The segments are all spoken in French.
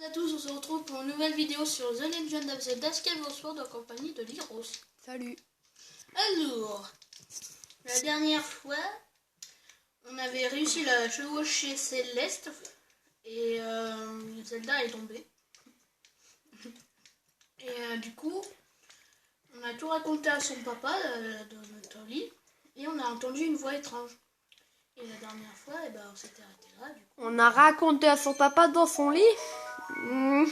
Bonjour à tous, on se retrouve pour une nouvelle vidéo sur The Legend of Zelda Skyward Sword en compagnie de Lyros. Salut. Alors, la dernière fois, on avait réussi la chevaucher Céleste et Zelda est tombée. Et du coup, on a tout raconté à son papa dans notre lit et on a entendu une voix étrange. Et la dernière fois, on s'était arrêté là. Du coup. On a raconté à son papa dans son lit. Bon,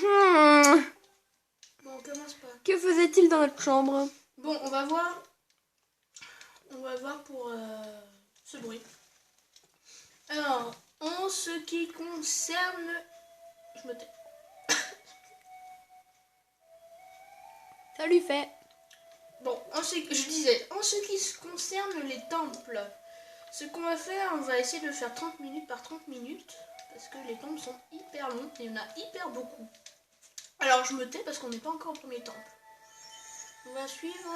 on commence pas. Que faisait-il dans notre chambre? Bon, on va voir. On va voir pour ce bruit. Alors, en ce qui concerne... Je me tais. Ça lui fait. Bon, en ce qui concerne les temples, ce qu'on va faire, on va essayer de faire 30 minutes par 30 minutes. Parce que les temples sont hyper longs et il y en a hyper beaucoup. Alors, je me tais parce qu'on n'est pas encore au premier temple. On va suivre...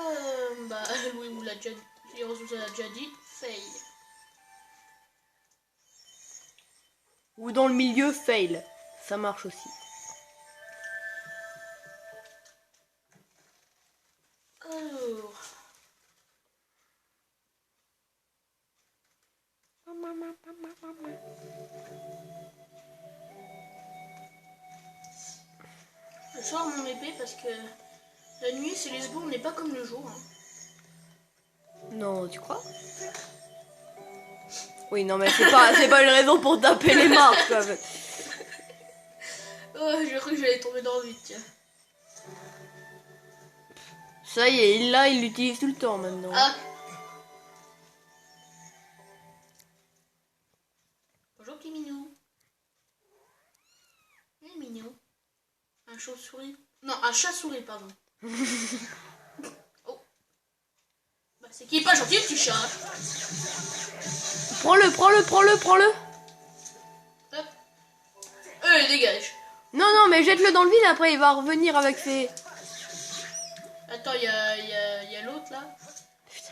oui, vous l'a déjà dit. Vous l'a déjà dit. Fail. Ou dans le milieu, fail. Ça marche aussi. Alors... Je sors mon épée parce que la nuit, c'est les secondes, n'est pas comme le jour. Hein. Non, tu crois? Oui, non, mais c'est pas une raison pour taper les marques, quoi. Oh, j'ai cru que j'allais tomber dans le vide, tiens. Ça y est, là, il l'utilise tout le temps, maintenant. Ah. Bonjour, petit minou. Il est mignon. Un chauve-souris. Non, un chat-souris, pardon. Oh. Bah, c'est qui est pas gentil, le petit chat. Prends-le. Hop. Il dégage. Non, mais jette-le dans le vide, après il va revenir avec ses... Attends, il y a l'autre, là.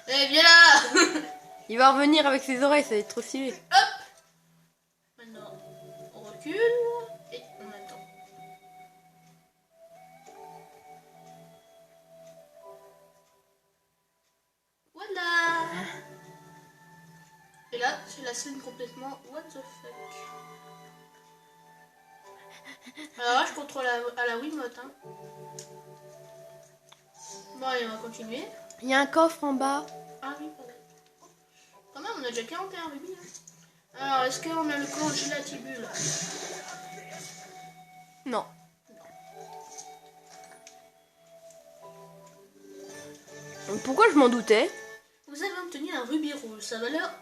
Eh, viens là. Il va revenir avec ses oreilles, ça va être trop stylé. Hop. Maintenant, on recule et on attend. Voilà. Et là, c'est la scène complètement what the fuck. Alors là, je contrôle à la Wiimote. Hein. Bon, allez, on va continuer. Il y a un coffre en bas. Ah oui, pardon. Quand même, on a déjà 41 rubis. Hein. Alors, est-ce qu'on a le congelatibule? Non. Pourquoi je m'en doutais? Vous avez obtenu un rubis rouge. Sa valeur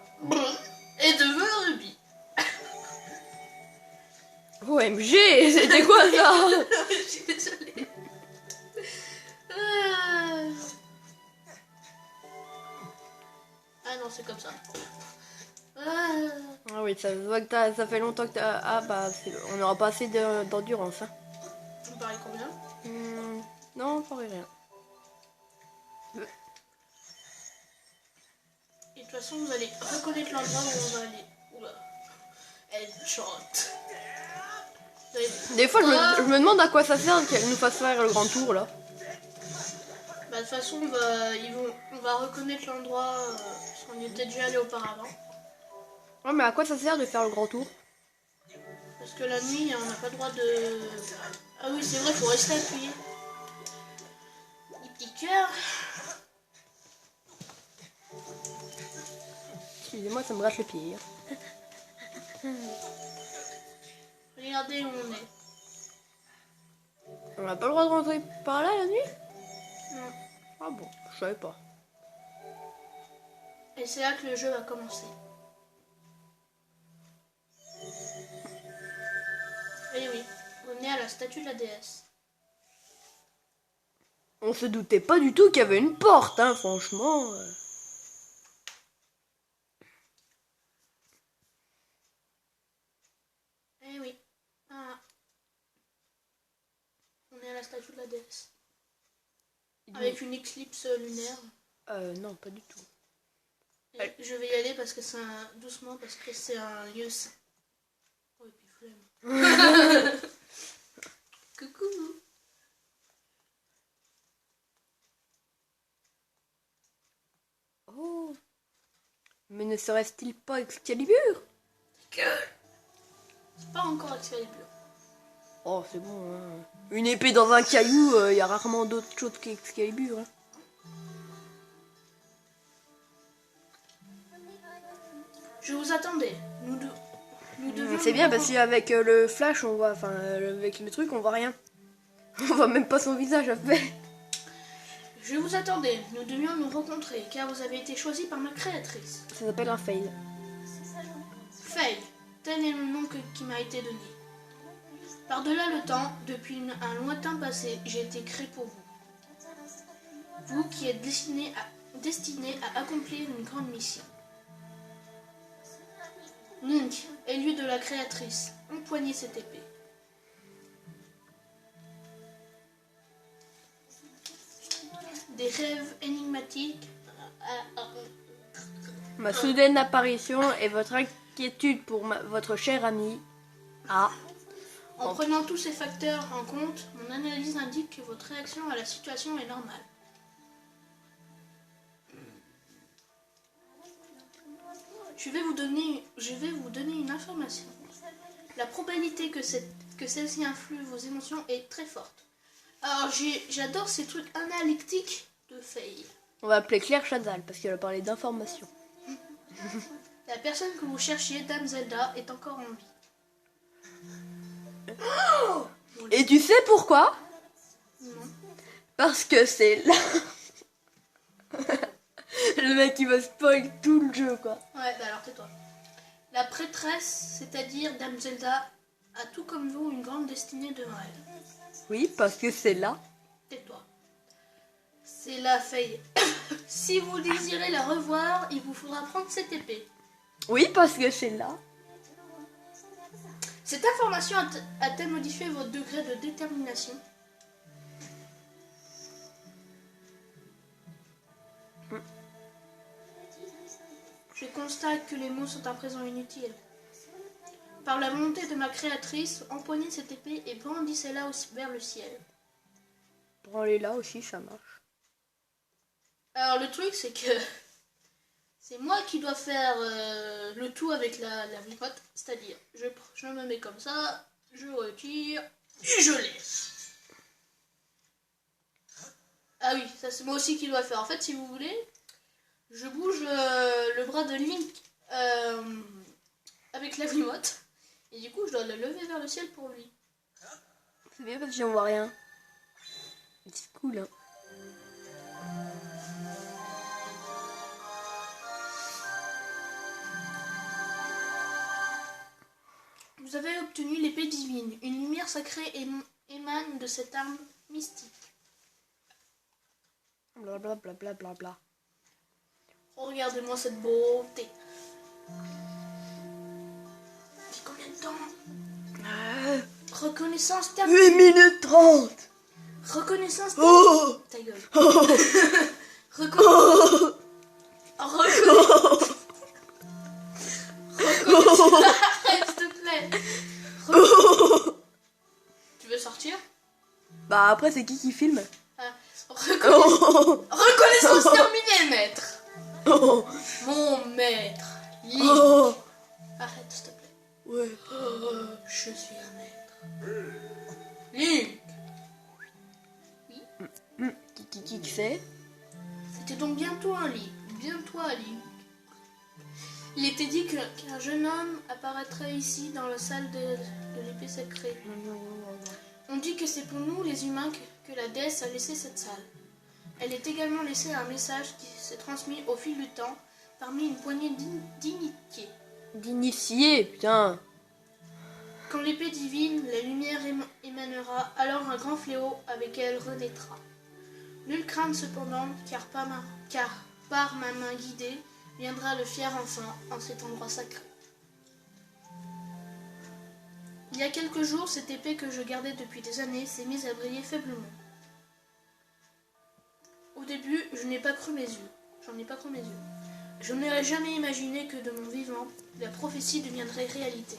est de 20 rubis. OMG, c'était quoi ça? Je suis désolée. Ah non, c'est comme ça. Ah oui, ça se voit que ça fait longtemps que t'as... Ah bah, on n'aura pas assez d'endurance. Hein. On parie combien? Non, pas rien. Et de toute façon, vous allez reconnaître l'endroit où on va aller. Oula. Headshot. Des fois, je me demande à quoi ça sert qu'elle nous fasse faire le grand tour, là. Bah, de toute façon, on va reconnaître l'endroit parce qu'on y était déjà allé auparavant. Ouais, mais à quoi ça sert de faire le grand tour? Parce que la nuit, on n'a pas le droit de... Ah oui, c'est vrai, il faut rester appuyé. Des petits cœurs. Excusez-moi, ça me gratte le pied. Regardez où on est. On n'a pas le droit de rentrer par là la nuit? Non. Ah bon, je savais pas. Et c'est là que le jeu va commencer. Et oui, on est à la statue de la déesse. On se doutait pas du tout qu'il y avait une porte, hein, franchement. Eh oui. Ah. On est à la statue de la déesse. Avec une éclipse lunaire. Non, pas du tout. Et je vais y aller parce que c'est doucement parce que c'est un lieu saint. Oh, et puis flemme. Mais ne serait-il pas Excalibur? C'est pas encore Excalibur. Oh, c'est bon, hein. Une épée dans un caillou, y a rarement d'autres choses qu'Excalibur. Hein. Je vous attendais. Nous devions C'est nous bien parce rencontrer. qu'avec le flash, on voit, enfin, avec le truc, on voit rien. On voit même pas son visage à fait. Je vous attendais. Nous devions nous rencontrer car vous avez été choisi par ma créatrice. Ça s'appelle un fail. Faye, tel est le nom qui m'a été donné. Par-delà le temps, depuis un lointain passé, j'ai été créé pour vous. Vous qui êtes destiné à accomplir une grande mission. Link, élu de la créatrice, empoignez cette épée. Des rêves énigmatiques. Ma soudaine apparition et votre inquiétude pour votre cher ami. Ah. En prenant tous ces facteurs en compte, mon analyse indique que votre réaction à la situation est normale. Je vais vous donner une information. La probabilité que celle-ci influe vos émotions est très forte. Alors j'adore ces trucs analytiques de Faye. On va appeler Claire Chazal parce qu'elle a parlé d'information. La personne que vous cherchiez, Dame Zelda, est encore en vie. Et tu sais pourquoi? Non. Parce que c'est là. Le mec qui va spoil tout le jeu quoi. Ouais, bah alors tais-toi. La prêtresse, c'est-à-dire Dame Zelda, a tout comme vous une grande destinée devant elle. Oui, parce que c'est là. Tais-toi. C'est la Faye. Si vous désirez la revoir, il vous faudra prendre cette épée. Oui, parce que c'est là. Cette information a-t-elle modifié votre degré de détermination? Je constate que les mots sont à présent inutiles. Par la volonté de ma créatrice, empoignez cette épée et brandissez-la vers le ciel. Prends-les là aussi, ça marche. Alors le truc c'est que c'est moi qui dois faire le tout avec la vipote, c'est-à-dire je me mets comme ça, je retire et je laisse. Ah oui, ça c'est moi aussi qui dois le faire. En fait si vous voulez, je bouge le bras de Link avec la vipote et du coup je dois le lever vers le ciel pour lui. C'est bien parce que j'en vois rien. C'est cool hein. Vous avez obtenu l'épée divine. Une lumière sacrée émane de cette arme mystique. Blablabla. Bla, bla, bla. Regardez-moi cette beauté. Depuis combien de temps? Reconnaissance terminée. 8 minutes 30. Reconnaissance terminée. Oh. Ta gueule. Reconnaissance. Arrête, s'il te plaît. Tu veux sortir? Bah après c'est qui filme? Ah. Reconnaissance terminée, maître. Mon maître. Link. Arrête, s'il te plaît. Ouais. Je suis un maître. Link. Oui. Qui c'est? C'était donc bientôt un lit. Bientôt un lit. Il était dit qu'un jeune homme apparaîtrait ici dans la salle de l'épée sacrée. On dit que c'est pour nous, les humains, que la déesse a laissé cette salle. Elle est également laissée un message qui s'est transmis au fil du temps parmi une poignée d'initiés. D'initié, putain. Quand l'épée divine, la lumière émanera, alors un grand fléau avec elle renaîtra. Nul crainte cependant, car par ma main guidée, viendra le fier enfant en cet endroit sacré. Il y a quelques jours, cette épée que je gardais depuis des années s'est mise à briller faiblement. Au début, j'en ai pas cru mes yeux. Je n'aurais jamais imaginé que de mon vivant, la prophétie deviendrait réalité.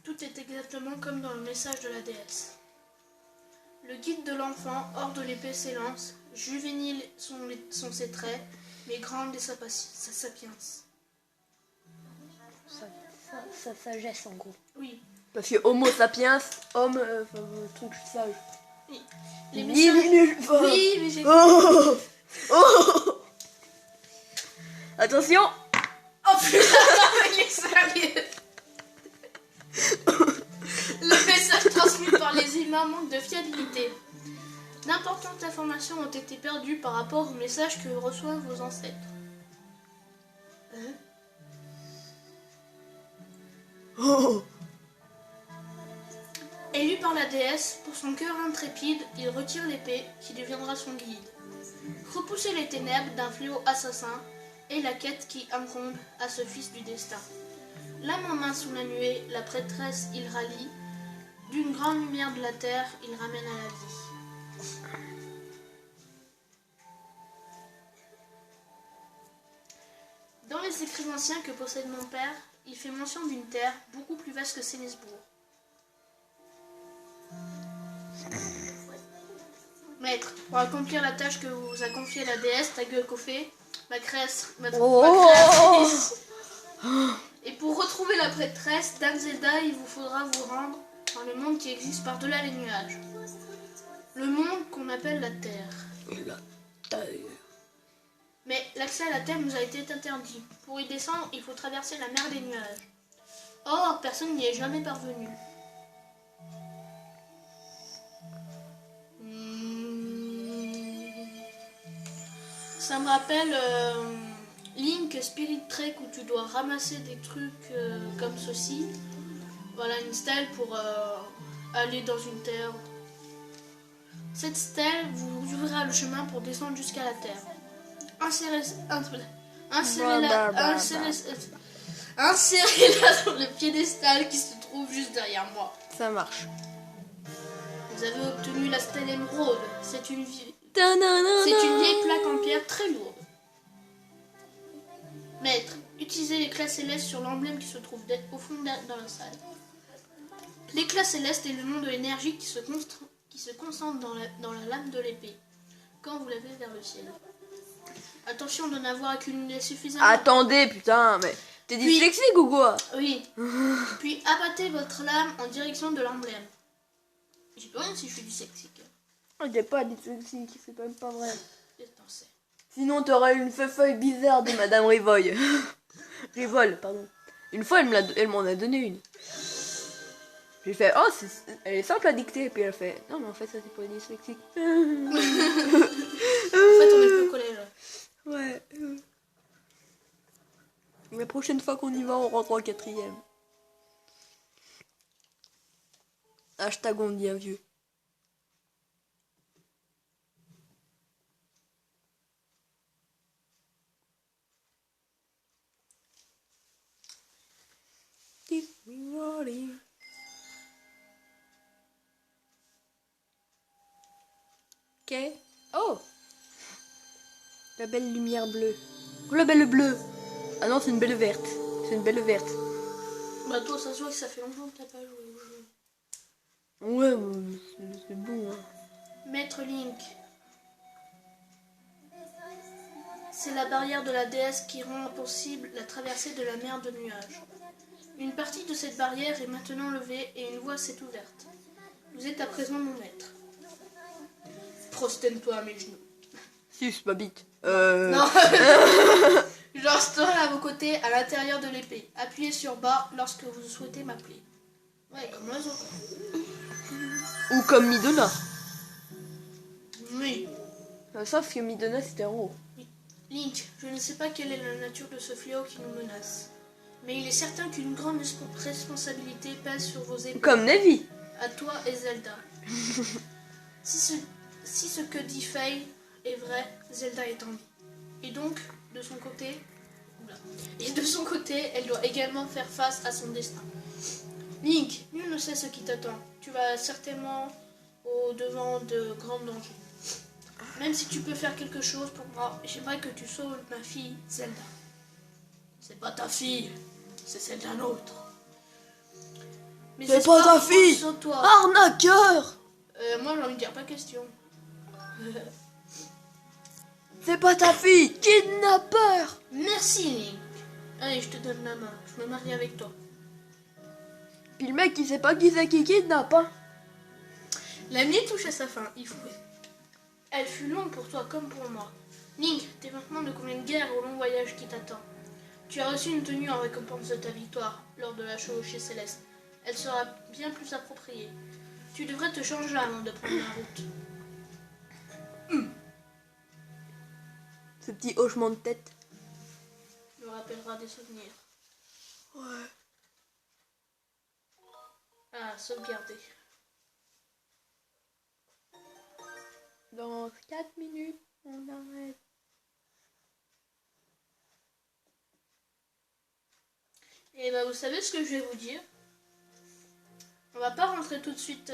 Tout est exactement comme dans le message de la déesse. Le guide de l'enfant, hors de l'épée s'élance. Juvéniles sont ses traits, mais grandes est sa sapiens. Sa sagesse en gros. Oui. Parce que Homo sapiens, homme, truc sage. Oui. Les messages... Oui, mais j'ai... Oh oh attention. Oh putain, il est sérieux. Le message transmis par les humains manque de fiabilité. D'importantes informations ont été perdues par rapport aux messages que reçoivent vos ancêtres. Oh. Élu par la déesse, pour son cœur intrépide, il retire l'épée qui deviendra son guide. Repousser les ténèbres d'un fléau assassin est la quête qui incombe à ce fils du destin. L'âme en main sous la nuée, la prêtresse il rallie, d'une grande lumière de la terre, il ramène à la vie. Dans les écrits anciens que possède mon père, il fait mention d'une terre beaucoup plus vaste que Sénisbourg. Maître, pour accomplir la tâche que vous a confiée la déesse Taguekofé, ma créatrice, et pour retrouver la prêtresse Dame Zelda, il vous faudra vous rendre dans le monde qui existe par-delà les nuages. Le monde qu'on appelle la Terre. La Terre. Mais l'accès à la Terre nous a été interdit. Pour y descendre, il faut traverser la mer des nuages. Or, personne n'y est jamais parvenu. Ça me rappelle Link Spirit Trek où tu dois ramasser des trucs comme ceci. Voilà une stèle pour aller dans une terre. Cette stèle vous ouvrira le chemin pour descendre jusqu'à la terre. Insérez-la dans le piédestal qui se trouve juste derrière moi. Ça marche. Vous avez obtenu la stèle émeraude. C'est une vieille plaque en pierre très lourde. Maître, utilisez l'éclat céleste sur l'emblème qui se trouve au fond dans la salle. L'éclat céleste est le nom de l'énergie qui se concentre dans la lame de l'épée, quand vous l'avez vers le ciel. Attention de n'avoir accumulé suffisamment... Attendez, putain, mais... T'es dyslexique ou quoi? Oui. Puis abattez votre lame en direction de l'emblème. J'ai pas rien si je suis dyslexique. T'es pas dyslexique, c'est même pas vrai. Pensé. Sinon t'aurais une feuille bizarre de Madame Rivolle. Rivol, pardon. Une fois, elle m'en a donné une. J'ai fait, oh, elle est simple à dicter. Et puis elle fait, non, mais en fait, ça c'est pour les dyslexiques. En fait, on est plus au collège. Ouais. La prochaine fois qu'on y va, on rentre en 4e. Hashtag on devient vieux. Ok. Oh, la belle lumière bleue. Oh, la belle bleue. Ah non, c'est une belle verte. C'est une belle verte. Bah toi, ça se voit que ça fait longtemps que t'as pas joué au jeu. Ouais, c'est bon. Hein. Maître Link. C'est la barrière de la déesse qui rend impossible la traversée de la mer de nuages. Une partie de cette barrière est maintenant levée et une voie s'est ouverte. Vous êtes à présent mon maître. Prosterne-toi à mes genoux. Suce ma bite. Non. J'installe à vos côtés à l'intérieur de l'épée. Appuyez sur bas lorsque vous souhaitez m'appeler. Ouais, comme l'oiseau. Ou comme Midona. Oui. Sauf que Midona c'était en haut. Link, je ne sais pas quelle est la nature de ce fléau qui nous menace. Mais il est certain qu'une grande responsabilité pèse sur vos épaules. Comme Navi. À toi et Zelda. Si ce que dit Faye est vrai, Zelda est en vie. Et donc, de son côté, elle doit également faire face à son destin. Link, nul ne sait ce qui t'attend. Tu vas certainement au devant de grands dangers. Même si tu peux faire quelque chose pour moi, j'aimerais que tu sauves ma fille, Zelda. C'est pas ta fille, c'est celle d'un autre. C'est pas ta fille. Toi. Arnaqueur. Moi j'ai envie de dire pas question. C'est pas ta fille, kidnappeur! Merci, Link. Allez, je te donne la main. Je me marie avec toi. Puis le mec, il sait pas qui c'est qui kidnappe, hein. La nuit touche à sa fin, il faut. Elle fut longue pour toi comme pour moi. Link, t'es maintenant de combien de guerres au long voyage qui t'attend. Tu as reçu une tenue en récompense de ta victoire lors de la chevauchée céleste. Elle sera bien plus appropriée. Tu devrais te changer avant de prendre la route. Ce petit hochement de tête. Me rappellera des souvenirs. Ouais. Ah, sauvegarder. Dans 4 minutes, on arrête. Et bah vous savez ce que je vais vous dire. On va pas rentrer tout de suite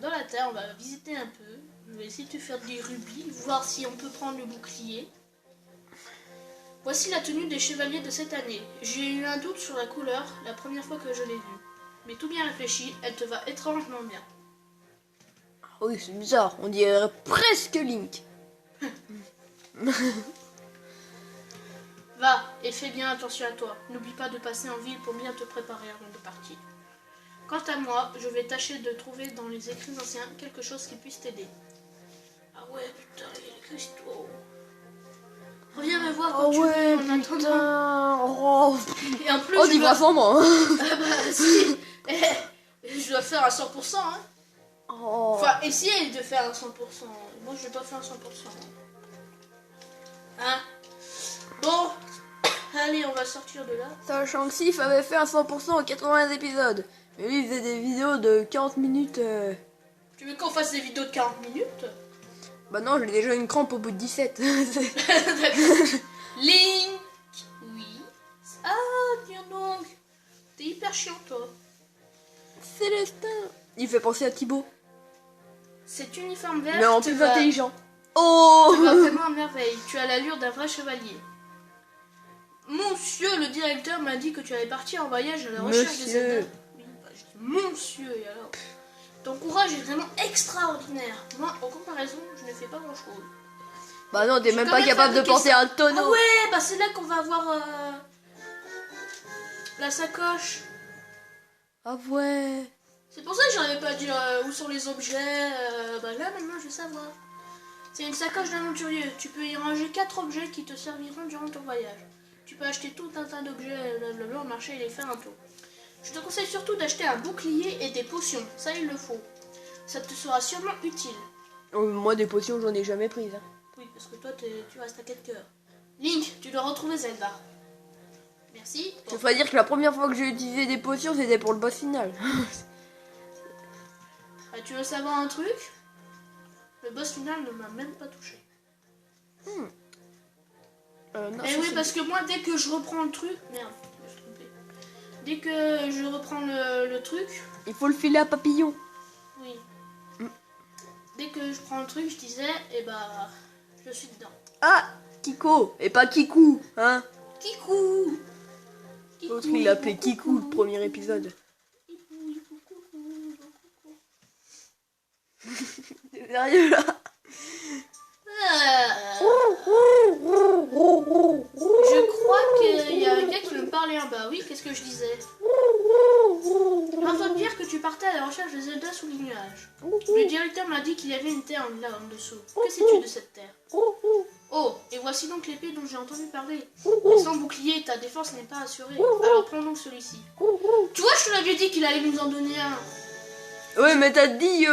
dans la terre, on va visiter un peu. Je vais essayer de faire des rubis, voir si on peut prendre le bouclier. Voici la tenue des chevaliers de cette année. J'ai eu un doute sur la couleur la première fois que je l'ai vue. Mais tout bien réfléchi, elle te va étrangement bien. Oui, c'est bizarre, on dirait presque Link. Va et fais bien attention à toi. N'oublie pas de passer en ville pour bien te préparer avant de partir. Quant à moi, je vais tâcher de trouver dans les écrits anciens quelque chose qui puisse t'aider. Ah ouais, putain, il y a les cristaux. Reviens me voir quand tu veux, en attendant. Oh, Et en plus, oh dis-moi sans moi. Ah bah si. Je dois faire à 100%, hein. Oh. Enfin, essayer de faire à 100%. Moi, je vais pas faire à 100%. Hein. Bon. Allez, on va sortir de là. Sachant que Sif avait fait un 100% en 80 épisodes. Mais lui, il faisait des vidéos de 40 minutes. Tu veux qu'on fasse des vidéos de 40 minutes? Bah non, j'ai déjà une crampe au bout de 17. D'accord. Link. Oui. Ah, tiens donc. T'es hyper chiant, toi. Célestin. Il fait penser à Thibaut. Cet uniforme vert Mais en te plus va intelligent. Oh. vraiment à merveille. Tu as l'allure d'un vrai chevalier. Monsieur le directeur m'a dit que tu allais partir en voyage à la recherche des aides. Oui, bah, je dis monsieur, et alors. Ton courage est vraiment extraordinaire. Moi, en comparaison, je ne fais pas grand chose. Bah non, t'es J'ai même quand pas même capable de fabriqué porter ça. un tonneau. Ah ouais, bah c'est là qu'on va avoir la sacoche. Ah ouais. C'est pour ça que j'arrivais pas à dire où sont les objets. Bah là, maintenant, je vais savoir. C'est une sacoche d'aventurier. Tu peux y ranger 4 objets qui te serviront durant ton voyage. Tu peux acheter tout un tas d'objets blablabla au marché et les faire un tour. Je te conseille surtout d'acheter un bouclier et des potions. Ça, il le faut. Ça te sera sûrement utile. Oh, moi, des potions, j'en ai jamais prises. Hein. Oui, parce que toi, tu restes à quelques heures. Link, tu dois retrouver Zelda. Merci. Bon. Ça veut dire que la première fois que j'ai utilisé des potions, c'était pour le boss final. Bah, tu veux savoir un truc? Le boss final ne m'a même pas touché. Non, Eh ça, oui, c'est- parce que moi, dès que je reprends le truc... Merde, je me suis trompée. Dès que je reprends le truc... Il faut le filer à papillon. Oui. Dès que je prends le truc, je disais, et bah, je suis dedans. Ah, Kiko, et pas Kikou, hein. Kikou. L'autre, il l'appelait Kikou, le premier épisode. T'es sérieux, là? Je crois qu'il y a un gars qui me parlait en bas. Oui, qu'est-ce que je disais? J'entends dire que tu partais à la recherche de Zelda sous les nuages. Le directeur m'a dit qu'il y avait une terre là en dessous. Que sais-tu de cette terre? Oh, et voici donc l'épée dont j'ai entendu parler. Mais sans bouclier, ta défense n'est pas assurée. Alors prends donc celui-ci. Tu vois, je te l'avais dit qu'il allait nous en donner un. Ouais, mais t'as dit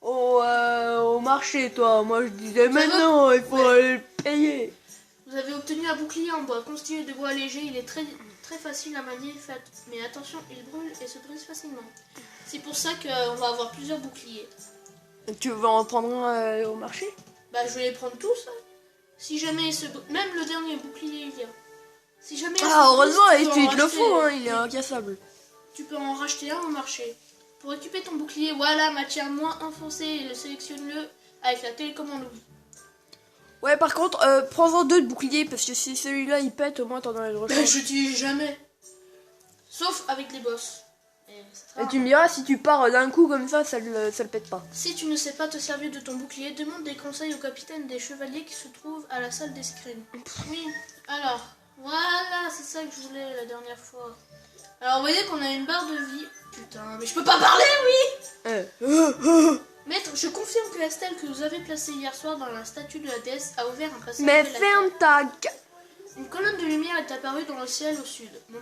au marché, toi. Moi, je disais, mais non, il faut aller le payer. Vous avez obtenu un bouclier en bois constitué de bois léger. Il est très facile à manier, mais attention, il brûle et se brise facilement. C'est pour ça qu'on va avoir plusieurs boucliers. Tu veux en prendre un au marché? Bah, je vais les prendre tous. Hein. Si jamais même le dernier bouclier il vient. Si jamais. Ah, heureusement, et tu te le racheter, faut, hein, il est incassable. Tu peux en racheter un au marché. Pour équiper ton bouclier, voilà, matière moins enfoncée, sélectionne-le avec la télécommande. Ouais, par contre, prends-en 2 de bouclier, parce que si celui-là il pète, au moins t'en as le rechange. Je dis jamais. Sauf avec les boss. Et c'est très Et tu me rare. diras, si tu pars d'un coup comme ça le pète pas. Si tu ne sais pas te servir de ton bouclier, demande des conseils au capitaine des chevaliers qui se trouve à la salle d'escrime. Oui, alors, voilà, c'est ça que je voulais la dernière fois. Alors, vous voyez qu'on a une barre de vie. Putain, mais je peux pas parler, oui. Maître, je confirme que Estelle que vous avez placée hier soir dans la statue de la déesse a ouvert un passage. Mais de la ferme ta gueule. Une colonne de lumière est apparue dans le ciel au sud. Mon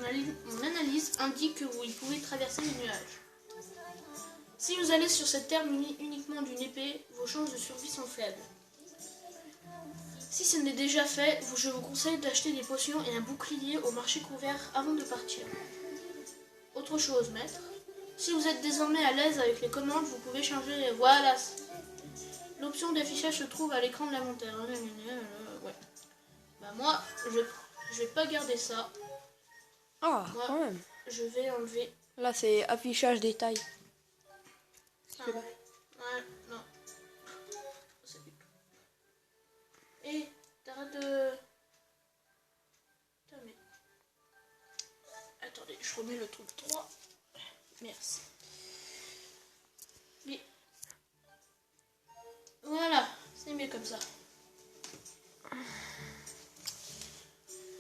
analyse indique que vous y pouvez traverser les nuages. Si vous allez sur cette terre munie uniquement d'une épée, vos chances de survie sont faibles. Si ce n'est déjà fait, je vous conseille d'acheter des potions et un bouclier au marché couvert avant de partir. Autre chose, maître. Si vous êtes désormais à l'aise avec les commandes, vous pouvez changer. Voilà. L'option d'affichage se trouve à l'écran de la montagne. Ouais. Bah moi, je vais pas garder ça. Ah, Moi, quand même. je vais enlever. Là, c'est affichage détail. Ah, ouais, non. C'est du tout. Et t'arrêtes de. Putain, mais. Attendez, je remets le truc droit. Merci. Mais. Voilà, c'est mieux comme ça.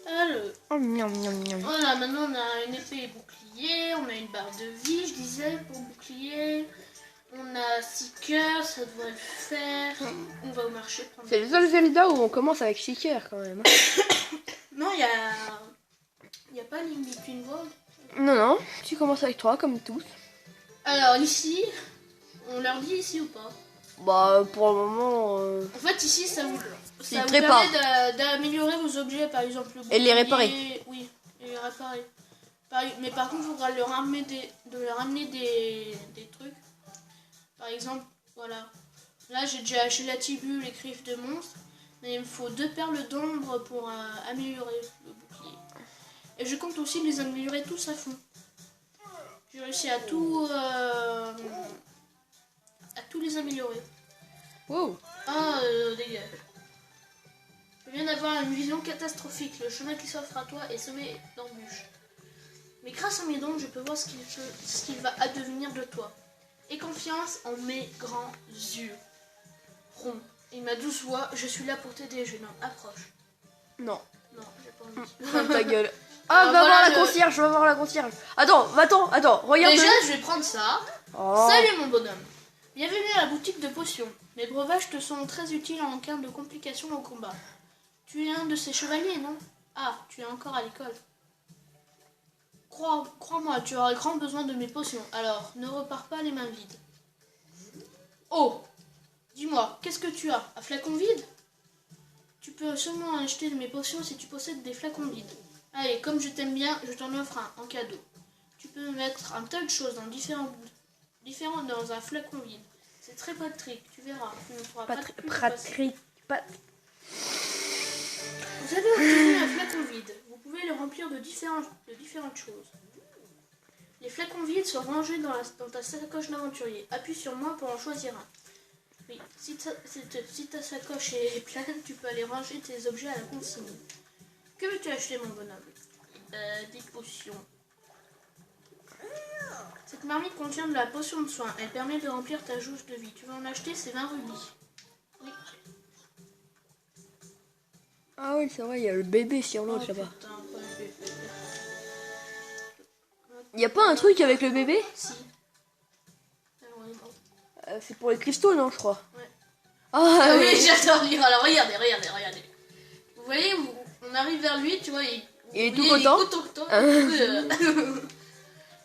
Alors. Oh, miam, miam, miam. Voilà, maintenant on a une épée et bouclier, on a une barre de vie, je disais, pour bouclier. On a 6 cœurs, ça doit le faire. On va au marché prendre. C'est le seul Zelda où on commence avec Seeker quand même. Non, il y a. Il y a pas Link Between Worlds. Non, non, tu commences avec 3 comme tous. Alors ici, on leur dit ici ou pas? Bah, pour le moment. En fait, ici, ça vous Ils te permet d'améliorer vos objets, par exemple. Le Et les bouclier. réparer. Oui, et les réparer. Mais par contre, il faudra leur amener des trucs. Par exemple, voilà. Là, j'ai déjà acheté la tibule, les griffes de monstre. Mais il me faut 2 perles d'ombre pour améliorer le bouclier. Et je compte aussi les améliorer tous à fond. J'ai réussi à tout les améliorer. Wow. Ah, dégage. Je viens d'avoir une vision catastrophique. Le chemin qui s'offre à toi est semé d'embûches. Mais grâce à mes dons, je peux voir ce qu'il va addevenir de toi. Aie confiance en mes grands yeux ronds. Et ma douce voix, je suis là pour t'aider, jeune homme. Approche. Non. Non, j'ai pas envie. Ferme ta gueule. Ah, va voilà voir la concierge, va voir la concierge. Attends, regarde. Déjà, je vais prendre ça. Oh. Salut mon bonhomme. Bienvenue à la boutique de potions. Mes breuvages te sont très utiles en cas de complications au combat. Tu es un de ces chevaliers, non? Ah, tu es encore à l'école. Crois-moi, tu auras grand besoin de mes potions. Alors, ne repars pas les mains vides. Oh! Dis-moi, qu'est-ce que tu as? Un flacon vide? Tu peux seulement acheter de mes potions si tu possèdes des flacons vides. Allez, comme je t'aime bien, je t'en offre un en cadeau. Tu peux mettre un tas de choses dans différentes dans un flacon vide. C'est très pratique, tu verras. Tu ne pourras pas plus te passer. Vous avez obtenu un flacon vide. Vous pouvez le remplir de différentes choses. Les flacons vides sont rangés dans ta sacoche d'aventurier. Appuie sur moi pour en choisir un. Oui, si ta sacoche est pleine, tu peux aller ranger tes objets à la consigne. Que veux-tu acheter, mon bonhomme? Des potions. Cette marmite contient de la potion de soin. Elle permet de remplir ta jauge de vie. Tu veux en acheter? C'est 20 rubis. Oui. Ah oui, c'est vrai, il y a le bébé sur l'autre Oh, là-bas. putain, pas le bébé. Il y a pas un truc avec le bébé? Si. Alors, il est mort. C'est pour les cristaux, non, je crois. Ouais. Ah, Ah oui. oui, j'adore lire. Alors regardez. Vous voyez, on arrive vers lui, tu vois, Il est vous tout voyez, content. il est content.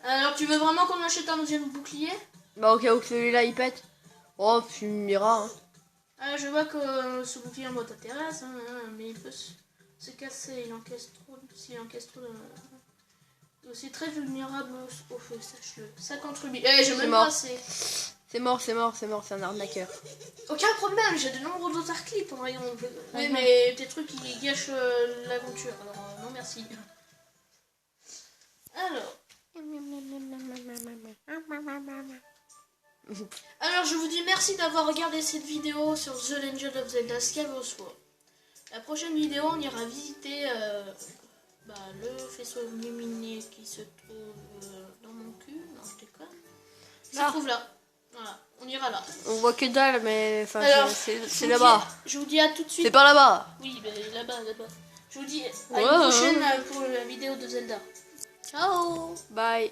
Alors tu veux vraiment qu'on achète un deuxième bouclier? Bah, au cas où celui-là il pète. Oh, tu me diras. Hein. Je vois que ce bouclier en bois t'intéresse, mais il peut se casser, s'il encaisse trop de... C'est très vulnérable au feu, sache-le. 50 rubis. Je me mort. c'est... C'est mort, c'est un arnaqueur. Aucun problème, j'ai de nombreux autres clips par exemple. Oui, Mhm. mais tes trucs ils gâchent l'aventure, alors non merci. Alors je vous dis merci d'avoir regardé cette vidéo sur The Legend of Zelda Skyward Sword. La prochaine vidéo on ira visiter le faisceau lumineux qui se trouve dans mon cul. Non, se trouve là. Voilà, on ira là. On voit que dalle, mais enfin, Alors, c'est là-bas. Je vous dis à tout de suite. C'est par là-bas. Oui, mais là-bas. Je vous dis à Ouais. une prochaine pour la vidéo de Zelda. Ciao. Bye.